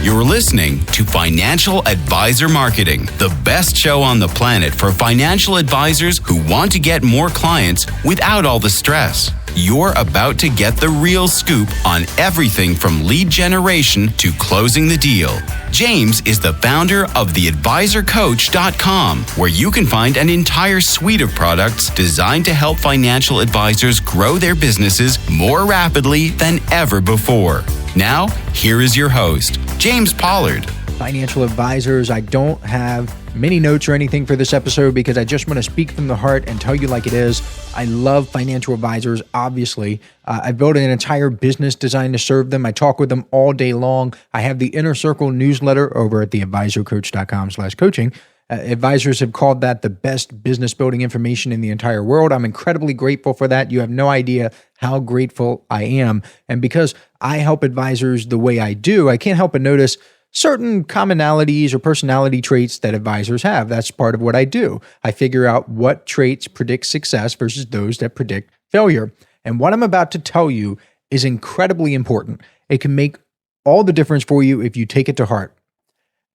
You're listening to Financial Advisor Marketing, the best show on the planet for financial advisors who want to get more clients without all the stress. You're about to get the real scoop on everything from lead generation to closing the deal. James is the founder of theadvisorcoach.com, where you can find an entire suite of products designed to help financial advisors grow their businesses more rapidly than ever before. Now, here is your host, James Pollard. Financial advisors, I don't have many notes or anything for this episode because I just want to speak from the heart and tell you like it is. I love financial advisors, obviously. I've built an entire business designed to serve them. I talk with them all day long. I have the Inner Circle newsletter over at theadvisorcoach.com/coaching. Advisors have called that the best business building information in the entire world. I'm incredibly grateful for that. You have no idea how grateful I am. And because I help advisors the way I do, I can't help but notice certain commonalities or personality traits that advisors have. That's part of what I do. I figure out what traits predict success versus those that predict failure. And what I'm about to tell you is incredibly important. It can make all the difference for you if you take it to heart.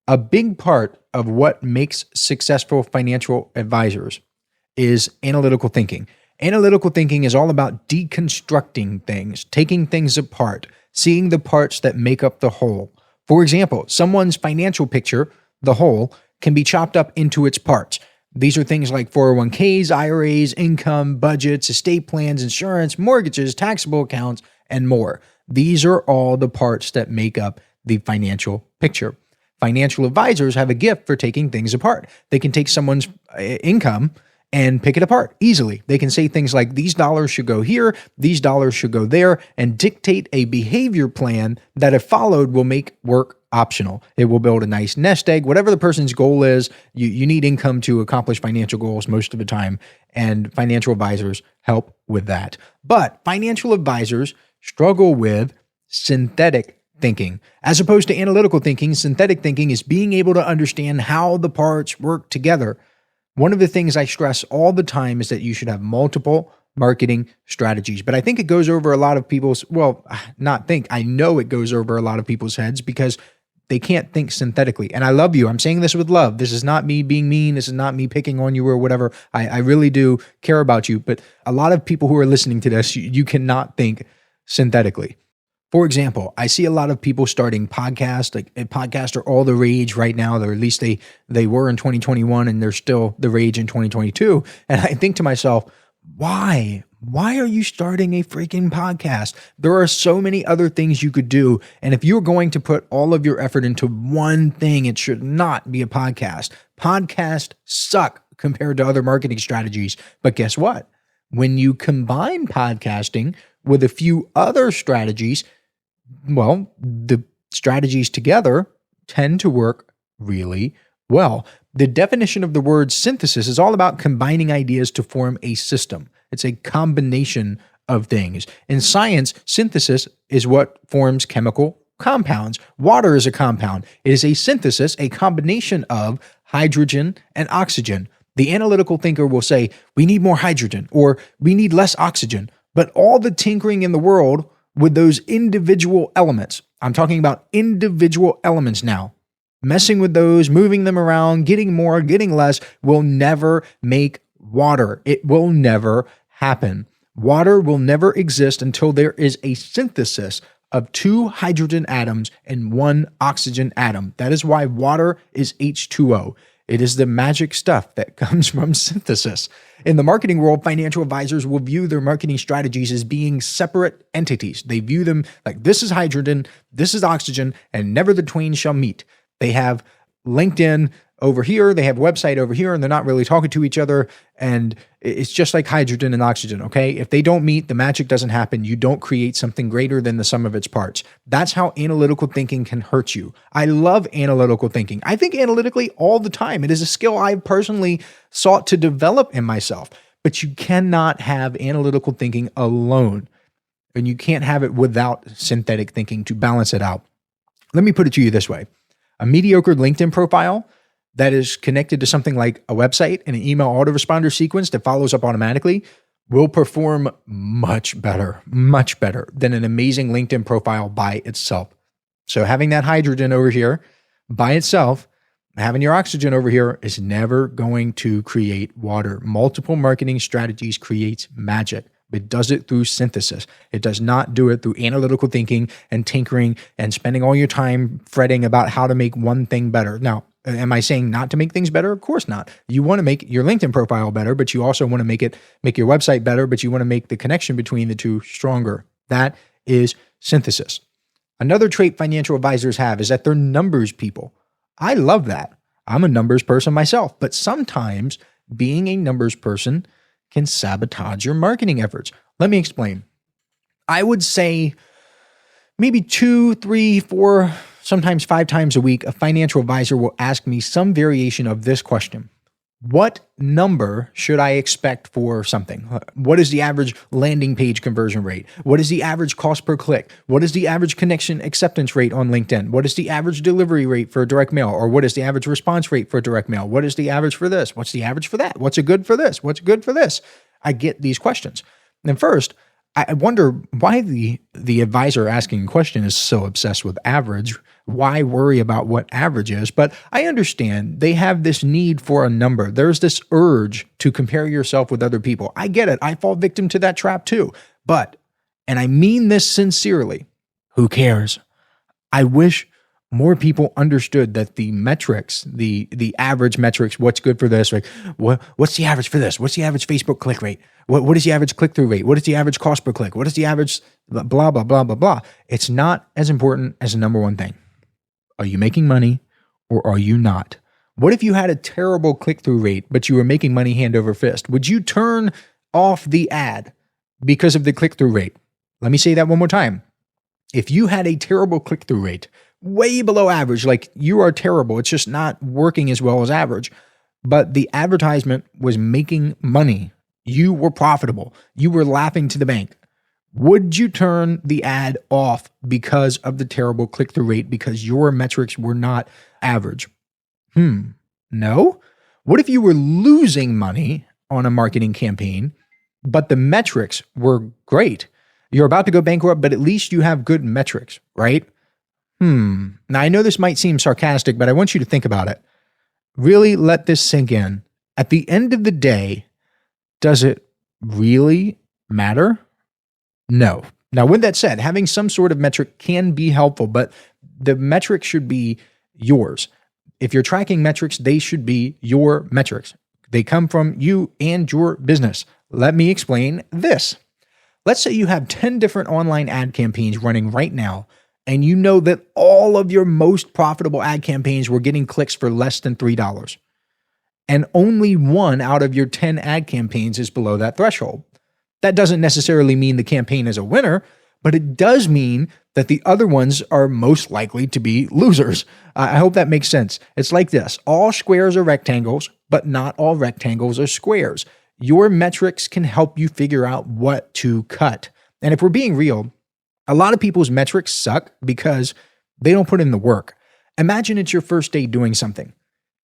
A big part of what makes successful financial advisors is analytical thinking. Analytical thinking is all about deconstructing things, taking things apart, seeing the parts that make up the whole. For example, someone's financial picture, the whole, can be chopped up into its parts. These are things like 401ks, IRAs, income, budgets, estate plans, insurance, mortgages, taxable accounts, and more. These are all the parts that make up the financial picture. Financial advisors have a gift for taking things apart. They can take someone's income and pick it apart easily. They can say things like, these dollars should go here, these dollars should go there, and dictate a behavior plan that, if followed, will make work optional. It will build a nice nest egg. Whatever the person's goal is, you need income to accomplish financial goals most of the time, and financial advisors help with that. But financial advisors struggle with synthetic thinking. As opposed to analytical thinking, synthetic thinking is being able to understand how the parts work together. One of the things I stress all the time is that you should have multiple marketing strategies. But I think it goes over a lot of people's, I know it goes over a lot of people's heads because they can't think synthetically. And I love you. I'm saying this with love. This is not me being mean. This is not me picking on you or whatever. I really do care about you. But a lot of people who are listening to this, you cannot think synthetically. For example, I see a lot of people starting podcasts. Like podcasts are all the rage right now, or at least they were in 2021, and they're still the rage in 2022. And I think to myself, why? Why are you starting a freaking podcast? There are so many other things you could do. And if you're going to put all of your effort into one thing, it should not be a podcast. Podcasts suck compared to other marketing strategies. But guess what? When you combine podcasting with a few other strategies, well, the strategies together tend to work really well. The definition of the word synthesis is all about combining ideas to form a system. It's a combination of things. In science, synthesis is what forms chemical compounds. Water is a compound. It is a synthesis, a combination of hydrogen and oxygen. The analytical thinker will say, we need more hydrogen or we need less oxygen. But all the tinkering in the world with those individual elements, I'm talking about individual elements now, messing with those, moving them around, getting more, getting less, will never make water. It will never happen. Water will never exist until there is a synthesis of 2 hydrogen atoms and 1 oxygen atom. That is why water is H2O. It is the magic stuff that comes from synthesis. In the marketing world, financial advisors will view their marketing strategies as being separate entities. They view them like this is hydrogen, this is oxygen, and never the twain shall meet. They have LinkedIn over here, they have a website over here, and they're not really talking to each other. And it's just like hydrogen and oxygen, okay? If they don't meet, the magic doesn't happen. You don't create something greater than the sum of its parts. That's how analytical thinking can hurt you. I love analytical thinking. I think analytically all the time. It is a skill I've personally sought to develop in myself. But you cannot have analytical thinking alone. And you can't have it without synthetic thinking to balance it out. Let me put it to you this way. A mediocre LinkedIn profile that is connected to something like a website and an email autoresponder sequence that follows up automatically will perform much better than an amazing LinkedIn profile by itself. So having that hydrogen over here by itself, having your oxygen over here is never going to create water. Multiple marketing strategies creates magic. It does it through synthesis. It does not do it through analytical thinking and tinkering and spending all your time fretting about how to make one thing better. Now, am I saying not to make things better? Of course not. You want to make your LinkedIn profile better, but you also want to make your website better, but you want to make the connection between the two stronger. That is synthesis. Another trait financial advisors have is that they're numbers people. I love that. I'm a numbers person myself, but sometimes being a numbers person can sabotage your marketing efforts. Let me explain. I would say maybe 2, 3, 4, sometimes 5 times a week, a financial advisor will ask me some variation of this question. What number should I expect for something? What is the average landing page conversion rate? What is the average cost per click? What is the average connection acceptance rate on LinkedIn? What is the average delivery rate for direct mail? Or what is the average response rate for direct mail? What is the average for this? What's the average for that? What's a good for this? What's good for this? I get these questions. And first, I wonder why the advisor asking a question is so obsessed with average. Why worry about what average is? But I understand they have this need for a number. There's this urge to compare yourself with other people. I get it. I fall victim to that trap too. But, and I mean this sincerely, who cares? I wish more people understood that the metrics, the average metrics, what's good for this, like what's the average for this? What's the average Facebook click rate? What is the average click-through rate? What is the average cost per click? What is the average blah, blah, blah, blah, blah. It's not as important as the number one thing. Are you making money or are you not? What if you had a terrible click-through rate, but you were making money hand over fist? Would you turn off the ad because of the click-through rate? Let me say that one more time. If you had a terrible click-through rate, way below average, like you are terrible, it's just not working as well as average, but the advertisement was making money, you were profitable, you were laughing to the bank, would you turn the ad off because of the terrible click-through rate because your metrics were not average? No. What if you were losing money on a marketing campaign, but the metrics were great? You're about to go bankrupt, but at least you have good metrics, right? Now, I know this might seem sarcastic, but I want you to think about it. Really let this sink in. At the end of the day, does it really matter? No. Now, with that said, having some sort of metric can be helpful, but the metric should be yours. If you're tracking metrics, they should be your metrics. They come from you and your business. Let me explain this. Let's say you have 10 different online ad campaigns running right now, and you know that all of your most profitable ad campaigns were getting clicks for less than $3. And only one out of your 10 ad campaigns is below that threshold. That doesn't necessarily mean the campaign is a winner, but it does mean that the other ones are most likely to be losers. I hope that makes sense. It's like this. All squares are rectangles, but not all rectangles are squares. Your metrics can help you figure out what to cut. And if we're being real, a lot of people's metrics suck because they don't put in the work. Imagine it's your first day doing something.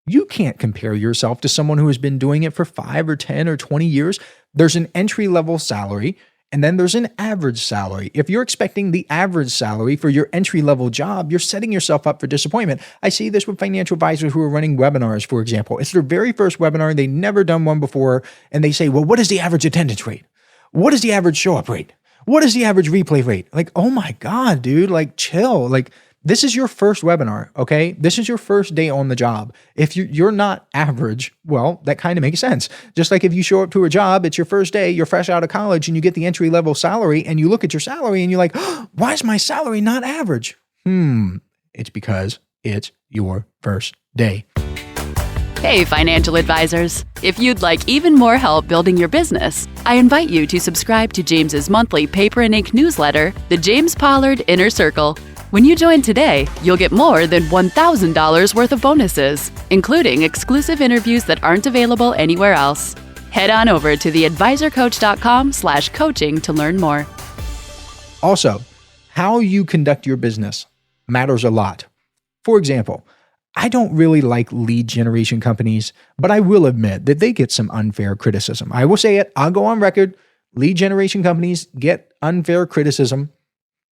You can't compare yourself to someone who has been doing it for 5 or 10 or 20 years. There's an entry-level salary, and then there's an average salary. If you're expecting the average salary for your entry-level job, you're setting yourself up for disappointment. I see this with financial advisors who are running webinars, for example. It's their very first webinar. They've never done one before, and they say, well, what is the average attendance rate? What is the average show-up rate? What is the average replay rate? Like, oh my God, dude, like chill. Like, this is your first webinar, okay? This is your first day on the job. If you're not average, well, that kind of makes sense. Just like if you show up to a job, it's your first day, you're fresh out of college and you get the entry-level salary and you look at your salary and you're like, oh, why is my salary not average? It's because it's your first day. Hey, financial advisors. If you'd like even more help building your business, I invite you to subscribe to James's monthly paper and ink newsletter, The James Pollard Inner Circle. When you join today, you'll get more than $1,000 worth of bonuses, including exclusive interviews that aren't available anywhere else. Head on over to theadvisorcoach.com/coaching to learn more. Also, how you conduct your business matters a lot. For example, I don't really like lead generation companies, but I will admit that they get some unfair criticism. I will say it. I'll go on record. Lead generation companies get unfair criticism.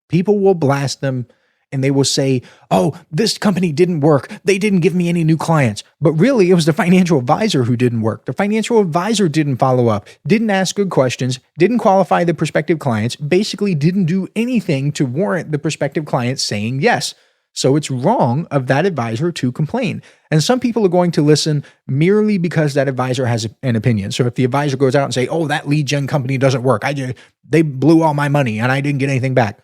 People will blast them. and they will say, oh, this company didn't work. They didn't give me any new clients. But really, it was the financial advisor who didn't work. The financial advisor didn't follow up, didn't ask good questions, didn't qualify the prospective clients, basically didn't do anything to warrant the prospective clients saying yes. So it's wrong of that advisor to complain. And some people are going to listen merely because that advisor has an opinion. So if the advisor goes out and say, oh, that lead gen company doesn't work, they blew all my money and I didn't get anything back.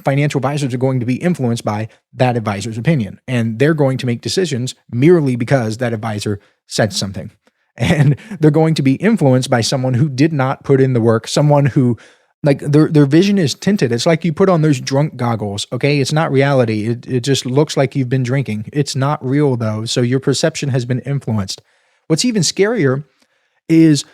Financial advisors are going to be influenced by that advisor's opinion. And they're going to make decisions merely because that advisor said something. And they're going to be influenced by someone who did not put in the work, someone who like their vision is tinted. It's like you put on those drunk goggles, okay? It's not reality. It just looks like you've been drinking. It's not real though. So your perception has been influenced. What's even scarier is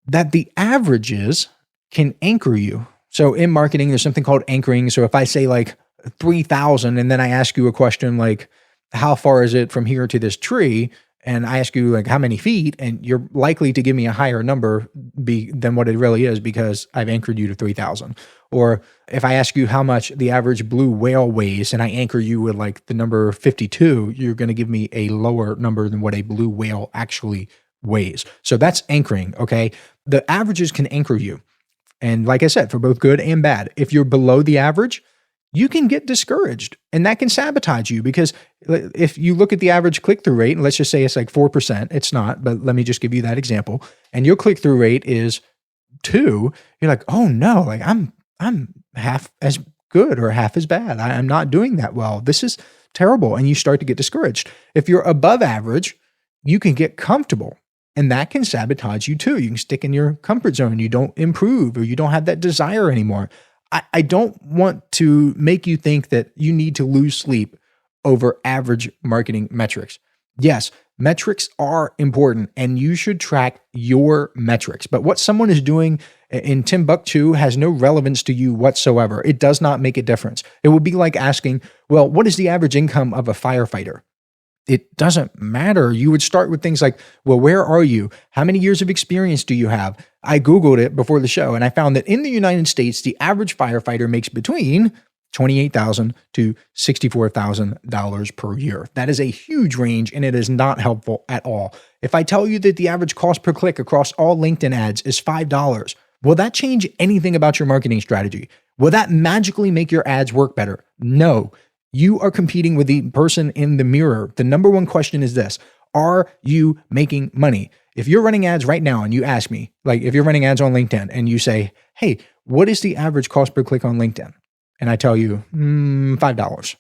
that the averages can anchor you. So in marketing, there's something called anchoring. So if I say like 3,000 and then I ask you a question like, how far is it from here to this tree? And I ask you like how many feet, and you're likely to give me a higher number than what it really is because I've anchored you to 3,000. Or if I ask you how much the average blue whale weighs and I anchor you with like the number 52, you're going to give me a lower number than what a blue whale actually weighs. So that's anchoring, okay? The averages can anchor you. And like I said, for both good and bad, if you're below the average, you can get discouraged and that can sabotage you because if you look at the average click-through rate, and let's just say it's like 4%, it's not, but let me just give you that example. And your click-through rate is 2, you're like, oh no, like I'm half as good or half as bad. I'm not doing that well. This is terrible. And you start to get discouraged. If you're above average, you can get comfortable and that can sabotage you too. You can stick in your comfort zone. You don't improve or you don't have that desire anymore. I don't want to make you think that you need to lose sleep over average marketing metrics. Yes, metrics are important and you should track your metrics. But what someone is doing in Timbuktu has no relevance to you whatsoever. It does not make a difference. It would be like asking, well, what is the average income of a firefighter? It doesn't matter. You would start with things like, well, where are you? How many years of experience do you have? I Googled it before the show and I found that in the United States, the average firefighter makes between $28,000 to $64,000 per year. That is a huge range and it is not helpful at all. If I tell you that the average cost per click across all LinkedIn ads is $5, will that change anything about your marketing strategy? Will that magically make your ads work better? No. You are competing with the person in the mirror. The number one question is this: are you making money? If you're running ads right now and you ask me, like if you're running ads on LinkedIn and you say, hey, what is the average cost per click on LinkedIn? And I tell you, $5.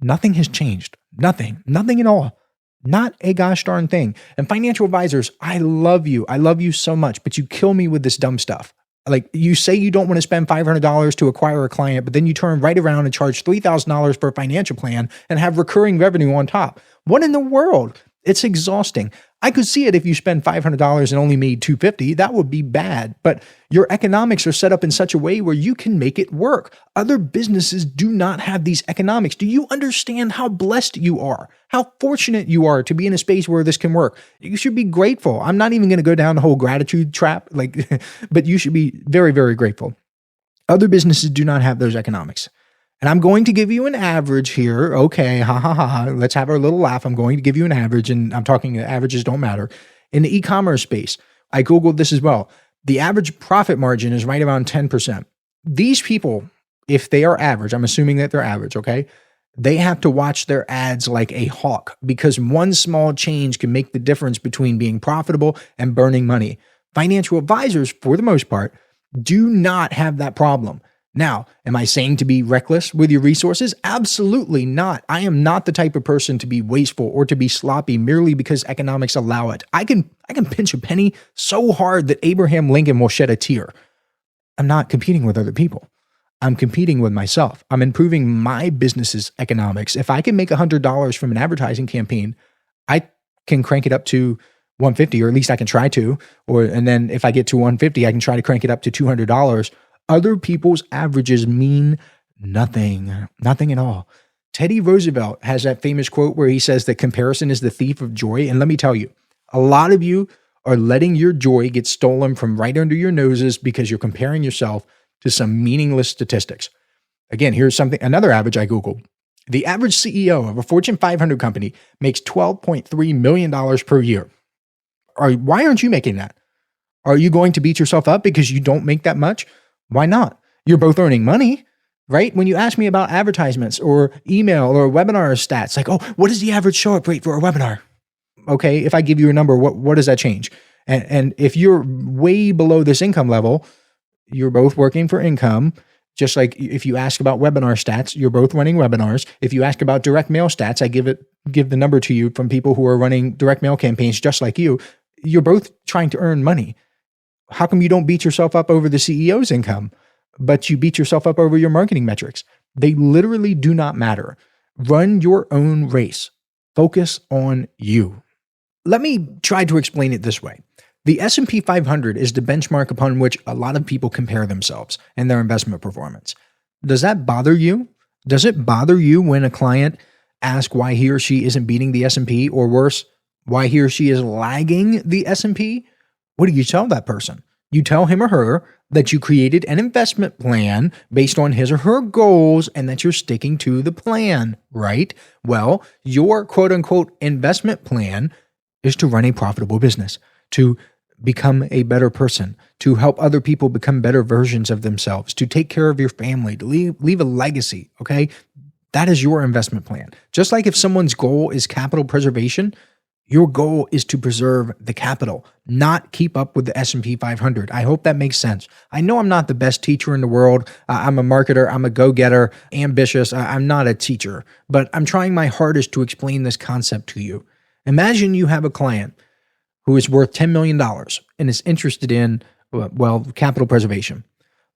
Nothing has changed. Nothing at all. Not a gosh darn thing. And financial advisors, I love you. I love you so much, but you kill me with this dumb stuff. Like you say you don't want to spend $500 to acquire a client, but then you turn right around and charge $3,000 for a financial plan and have recurring revenue on top. What in the world? It's exhausting. I could see it if you spend $500 and only made $250. That would be bad. But your economics are set up in such a way where you can make it work. Other businesses do not have these economics. Do you understand how blessed you are? How fortunate you are to be in a space where this can work? You should be grateful. I'm not even going to go down the whole gratitude trap, but you should be very, very grateful. Other businesses do not have those economics. And I'm going to give you an average here. Okay, ha ha ha. Let's have our little laugh. I'm going to give you an average, and I'm talking averages don't matter. In the e-commerce space, I Googled this as well. The average profit margin is right around 10%. These people, if they are average, I'm assuming that they're average, okay? They have to watch their ads like a hawk because one small change can make the difference between being profitable and burning money. Financial advisors, for the most part, do not have that problem. Now, am I saying to be reckless with your resources? Absolutely not. I am not the type of person to be wasteful or to be sloppy merely because economics allow it. I can pinch a penny so hard that Abraham Lincoln will shed a tear. I'm not competing with other people. I'm competing with myself. I'm improving my business's economics. If I can make $100 from an advertising campaign, I can crank it up to $150, or at least I can try to. And then if I get to $150, I can try to crank it up to $200. Other people's averages mean nothing at all. Teddy Roosevelt has that famous quote where he says that comparison is the thief of joy. And let me tell you, a lot of you are letting your joy get stolen from right under your noses because you're comparing yourself to some meaningless statistics. Again, here's another average I Googled. The average CEO of a Fortune 500 company makes $12.3 million per year. Why aren't you making that? Are you going to beat yourself up because you don't make that much? Why not? You're both earning money, right? When you ask me about advertisements or email or webinar stats, like, oh, what is the average show up rate for a webinar? Okay, if I give you a number, what does that change? And if you're way below this income level, you're both working for income. Just like if you ask about webinar stats, you're both running webinars. If you ask about direct mail stats, I give the number to you from people who are running direct mail campaigns just like you. You're both trying to earn money. How come you don't beat yourself up over the CEO's income, but you beat yourself up over your marketing metrics? They literally do not matter. Run your own race. Focus on you. Let me try to explain it this way. The S&P 500 is the benchmark upon which a lot of people compare themselves and their investment performance. Does that bother you? Does it bother you when a client asks why he or she isn't beating the S&P, or worse, why he or she is lagging the S&P? What do you tell that person? You tell him or her that you created an investment plan based on his or her goals and that you're sticking to the plan, right? Well, your quote unquote investment plan is to run a profitable business, to become a better person, to help other people become better versions of themselves, to take care of your family, to leave a legacy, okay? That is your investment plan. Just like if someone's goal is capital preservation, your goal is to preserve the capital, not keep up with the S&P 500. I hope that makes sense. I know I'm not the best teacher in the world. I'm a marketer. I'm a go-getter, ambitious. I'm not a teacher, but I'm trying my hardest to explain this concept to you. Imagine you have a client who is worth $10 million and is interested in, well, capital preservation.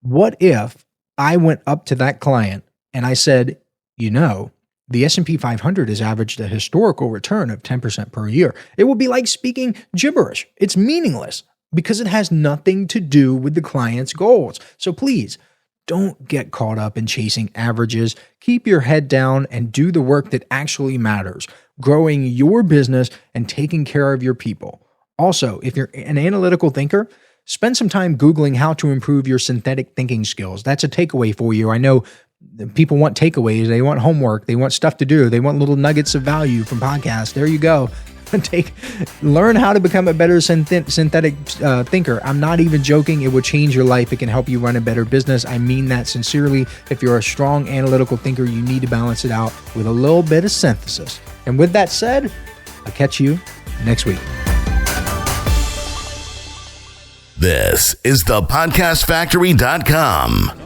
What if I went up to that client and I said, the S&P 500 has averaged a historical return of 10% per year. It would be like speaking gibberish. It's meaningless because it has nothing to do with the client's goals. So please, don't get caught up in chasing averages. Keep your head down and do the work that actually matters, growing your business and taking care of your people. Also, if you're an analytical thinker, spend some time Googling how to improve your synthetic thinking skills. That's a takeaway for you. I know people want takeaways. They want homework. They want stuff to do. They want little nuggets of value from podcasts. There you go. Learn how to become a better synthetic thinker. I'm not even joking. It will change your life. It can help you run a better business. I mean that sincerely. If you're a strong analytical thinker, you need to balance it out with a little bit of synthesis. And with that said, I'll catch you next week. This is thepodcastfactory.com.